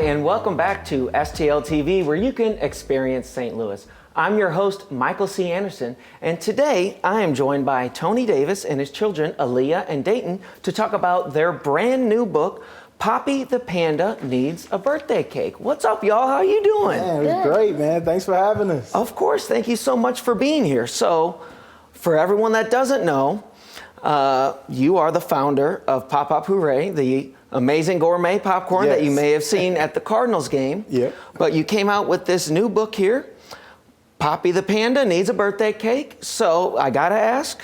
and welcome back to STL TV, where you can experience St. Louis. I'm your host, Michael C. Anderson, and today I am joined by Tony Davis and his children, Aaliyah and Dayton, to talk about their brand new book, Poppi the Panda Needs a Birthday Cake. What's up, y'all? How you doing? Man, it was great, man. Thanks for having us. Of course. Thank you so much for being here. So, for everyone that doesn't know, you are the founder of Pop Hurray, the amazing gourmet popcorn that you may have seen at the Cardinals game. Yeah. But you came out with this new book here, Poppi the Panda Needs a Birthday Cake. So I gotta ask,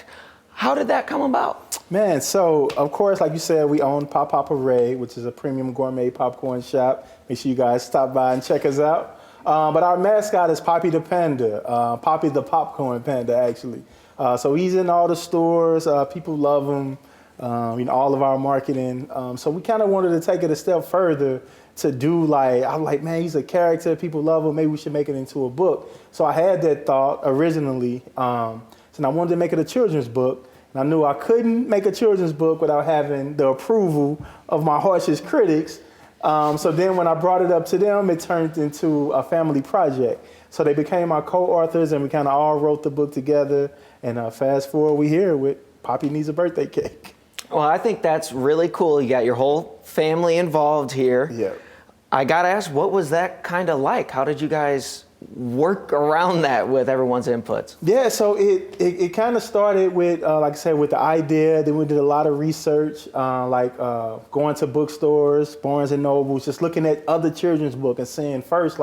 how did that come about? Man, so of course, like you said, we own Pop Hurray, which is a premium gourmet popcorn shop. Make sure you guys stop by and check us out. But our mascot is Poppi the Panda, Poppi the Popcorn Panda, actually. So he's in all the stores. People love him. All of our marketing. So we kind of wanted to take it a step further to do I'm like, man, he's a character. People love him. Maybe we should make it into a book. So I had that thought originally. So I wanted to make it a children's book. And I knew I couldn't make a children's book without having the approval of my harshest critics. So then when I brought it up to them, it turned into a family project. So they became our co-authors, and we kind of all wrote the book together. And fast forward, we here with Poppi Needs a Birthday Cake. Well, I think that's really cool. You got your whole family involved here. Yeah. I gotta ask, what was that kind of like? How did you guys work around that with everyone's inputs? Yeah, so it kind of started with, like I said, with the idea. Then we did a lot of research, going to bookstores, Barnes and Nobles, just looking at other children's books and seeing first,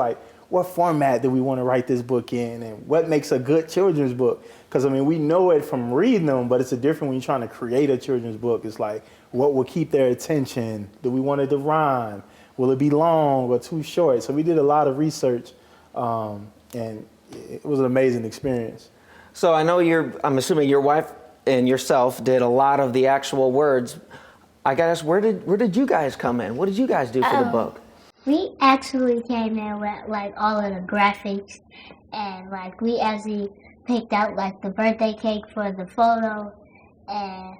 what format do we want to write this book in, and what makes a good children's book? Because, we know it from reading them, but it's a different when you're trying to create a children's book. It's like, what will keep their attention? Do we want it to rhyme? Will it be long or too short? So we did a lot of research, and it was an amazing experience. So I know I'm assuming your wife and yourself did a lot of the actual words. I gotta ask, where did you guys come in? What did you guys do for the book? We actually came in with all of the graphics, and we actually picked out the birthday cake for the photo, and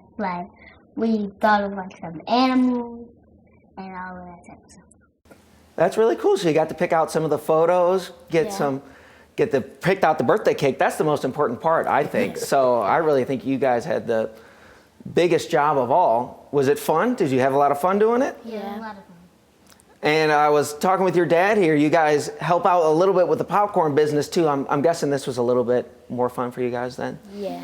we thought of some animals and all of that type of stuff. That's really cool. So you got to pick out some of the photos, picked out the birthday cake. That's the most important part, I think. So I really think you guys had the biggest job of all. Was it fun? Did you have a lot of fun doing it? Yeah, a lot of fun. And I was talking with your dad here. You guys help out a little bit with the popcorn business too. I'm guessing this was a little bit more fun for you guys then? Yeah.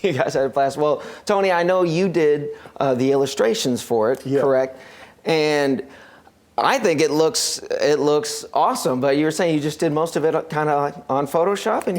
You guys had a blast. Well, Tony, I know you did the illustrations for it, correct? And I think it looks awesome, but you were saying you just did most of it kind of on Photoshop? And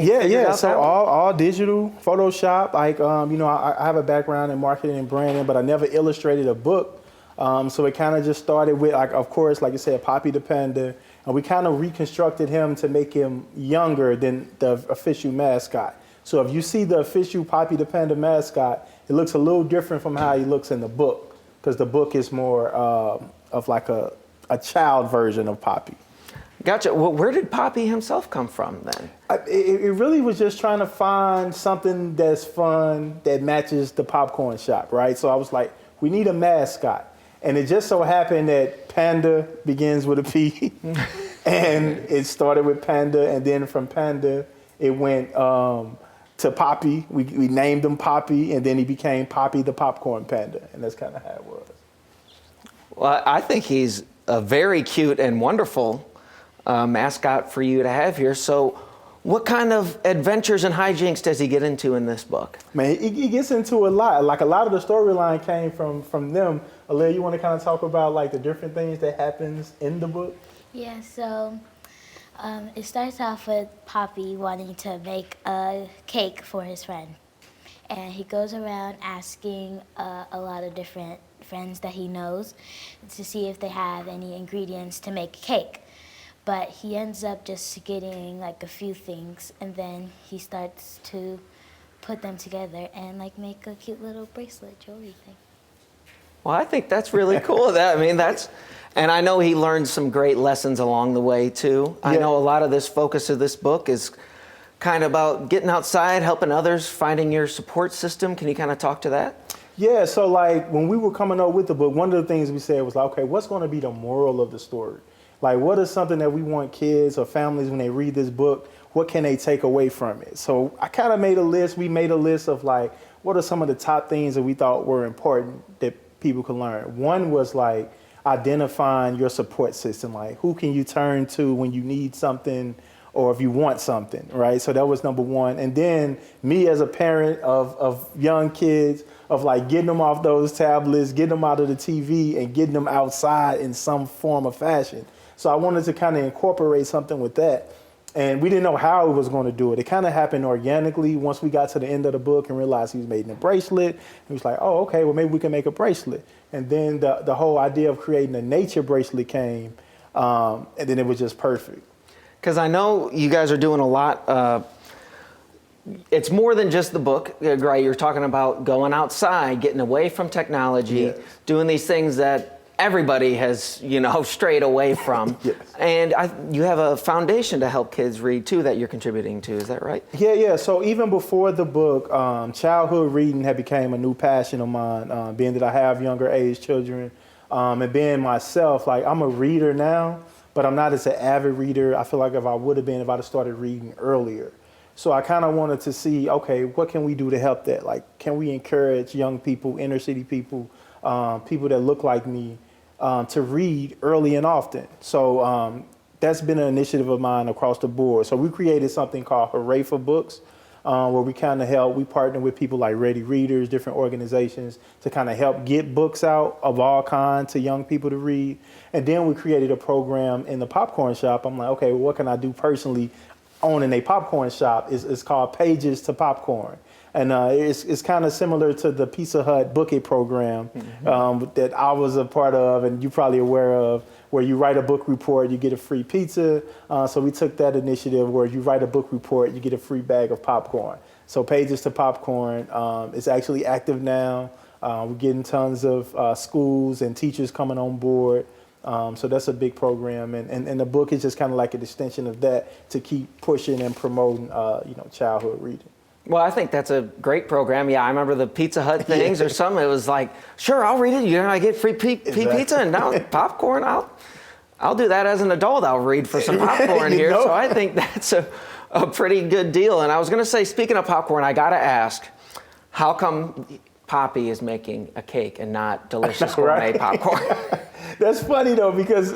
So all digital Photoshop. I have a background in marketing and branding, but I never illustrated a book. So it kind of just started with, of course, like you said, Poppi the Panda, and we kind of reconstructed him to make him younger than the official mascot. So if you see the official Poppi the Panda mascot, it looks a little different from how he looks in the book, because the book is more of a child version of Poppi. Gotcha. Well, where did Poppi himself come from then? It really was just trying to find something that's fun that matches the popcorn shop, right? So I was like, we need a mascot. And it just so happened that Panda begins with a P, and it started with Panda, and then from Panda, it went to Poppi. We named him Poppi, and then he became Poppi the Popcorn Panda, and that's kind of how it was. Well, I think he's a very cute and wonderful mascot for you to have here. So what kind of adventures and hijinks does he get into in this book? Man, he gets into a lot. A lot of the storyline came from them. Aaliyah, you want to kind of talk about the different things that happens in the book? Yeah, so it starts off with Poppi wanting to make a cake for his friend. And he goes around asking a lot of different friends that he knows to see if they have any ingredients to make a cake. But he ends up just getting a few things, and then he starts to put them together and make a cute little bracelet jewelry thing. Well, I think that's really cool. And I know he learned some great lessons along the way too. I know a lot of this focus of this book is kind of about getting outside, helping others, finding your support system. Can you kind of talk to that? Yeah, so when we were coming up with the book, one of the things we said was okay, what's going to be the moral of the story? Like, what is something that we want kids or families, when they read this book, what can they take away from it? So I kind of made a list. We made a list of like, what are some of the top things that we thought were important that people could learn? One was like identifying your support system. Like, who can you turn to when you need something or if you want something, right? So that was number one. And then me as a parent of young kids, of like getting them off those tablets, getting them out of the TV and getting them outside in some form of fashion. So I wanted to kind of incorporate something with that. And we didn't know how he was going to do it. It kind of happened organically once we got to the end of the book and realized he was making a bracelet. He was like, oh, okay, well, maybe we can make a bracelet. And then the whole idea of creating a nature bracelet came, and then it was just perfect. Because I know you guys are doing a lot. It's more than just the book, right? You're talking about going outside, getting away from technology, Yes. doing these things that everybody has, strayed away from. Yes. And you have a foundation to help kids read too that you're contributing to. Is that right? Yeah. So even before the book, childhood reading had become a new passion of mine, being that I have younger age children, and being myself, like I'm a reader now, but I'm not as an avid reader. I feel like if I would have been, if I'd have started reading earlier. So I kind of wanted to see, okay, what can we do to help that? Like, can we encourage young people, inner city people, people that look like me, to read early and often? So that's been an initiative of mine across the board. So we created something called Hurray for Books, where we kind of help, we partner with people like Ready Readers, different organizations, to kind of help get books out of all kinds to young people to read. And then we created a program in the popcorn shop. I'm like, okay, well, what can I do personally owning a popcorn shop? It's called Pages to Popcorn. And it's kind of similar to the Pizza Hut Book It program, that I was a part of, and you're probably aware of, where you write a book report, you get a free pizza. So we took that initiative where you write a book report, you get a free bag of popcorn. So Pages to Popcorn is actually active now. We're getting tons of schools and teachers coming on board. So that's a big program, and the book is just kind of like an extension of that to keep pushing and promoting, childhood reading. Well, I think that's a great program. Yeah, I remember the Pizza Hut things or something. It was like, sure, I'll read it. I get free pizza and now popcorn. I'll do that as an adult. I'll read for some popcorn here. So I think that's a pretty good deal. And I was going to say, speaking of popcorn, I got to ask, how come Poppi is making a cake and not delicious gourmet popcorn? That's funny though, because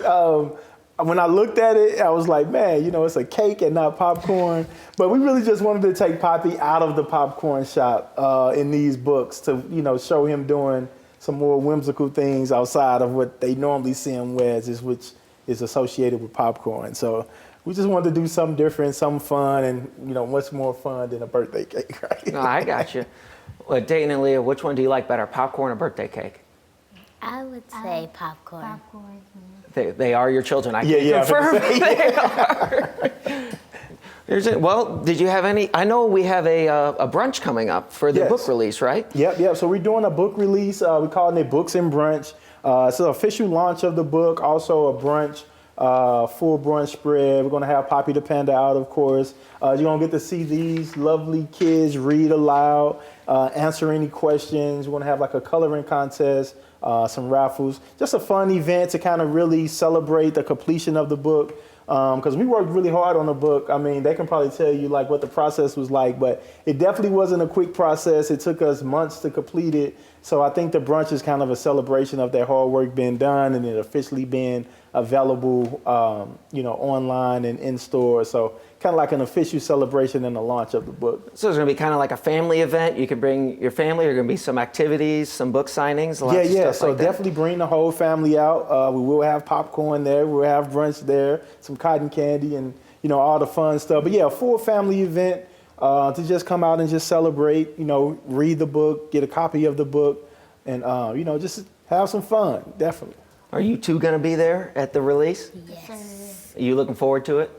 when I looked at it, I was like, man, it's a cake and not popcorn. But we really just wanted to take Poppi out of the popcorn shop in these books to, show him doing some more whimsical things outside of what they normally see him as, which is associated with popcorn. So we just wanted to do something different, something fun, and, much more fun than a birthday cake, right? No, I got you. Well, Dayton and Aaliyah, which one do you like better, popcorn or birthday cake? I would say popcorn. Popcorn. They are your children. I can Yeah, confirm they are. Well, did you have any? I know we have a brunch coming up for the book release, right? Yep. So we're doing a book release. We're calling it Books and Brunch. It's an official launch of the book, also a brunch, full brunch spread. We're going to have Poppi the Panda out, of course. You're going to get to see these lovely kids read aloud, answer any questions. We're going to have like a coloring contest. Some raffles, just a fun event to kind of really celebrate the completion of the book. Because we worked really hard on the book. I mean, they can probably tell you like what the process was like, but it definitely wasn't a quick process. It took us months to complete it. So I think the brunch is kind of a celebration of that hard work being done and it officially being available, online and in store. So kind of like an official celebration and the launch of the book. So it's going to be kind of like a family event. You can bring your family. There are going to be some activities, some book signings, lots of stuff So like that. definitely bring the whole family out. We will have popcorn there. We'll have brunch there, some cotton candy and, all the fun stuff. But yeah, a full family event to just come out and just celebrate, read the book, get a copy of the book and, just have some fun, definitely. Are you two going to be there at the release? Yes. Are you looking forward to it?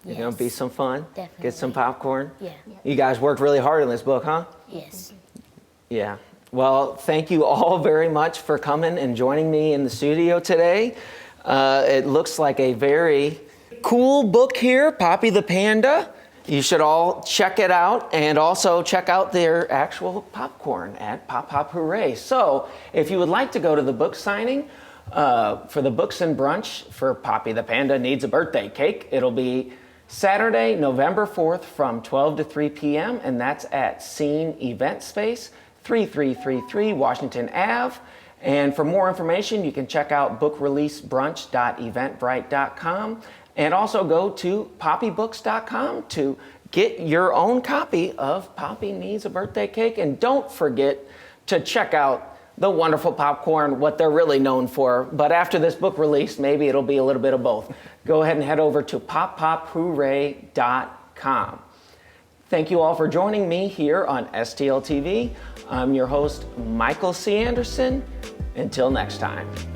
Yes. Going to be some fun? Definitely. Get some popcorn? Yeah. You guys worked really hard on this book, huh? Yes. Yeah. Well, thank you all very much for coming and joining me in the studio today. It looks like a very cool book here, Poppi the Panda. You should all check it out and also check out their actual popcorn at Pop Hurray. So if you would like to go to the book signing, for the Books and Brunch for Poppi the Panda Needs a Birthday Cake. It'll be Saturday, November 4th from 12 to 3 p.m. and that's at Scene Event Space, 3333 Washington Ave. And for more information, you can check out bookreleasebrunch.eventbrite.com and also go to poppybooks.com to get your own copy of Poppi Needs a Birthday Cake. And don't forget to check out the wonderful popcorn, what they're really known for. But after this book release, maybe it'll be a little bit of both. Go ahead and head over to pophurray.com. Thank you all for joining me here on STL TV. I'm your host, Michael C. Anderson. Until next time.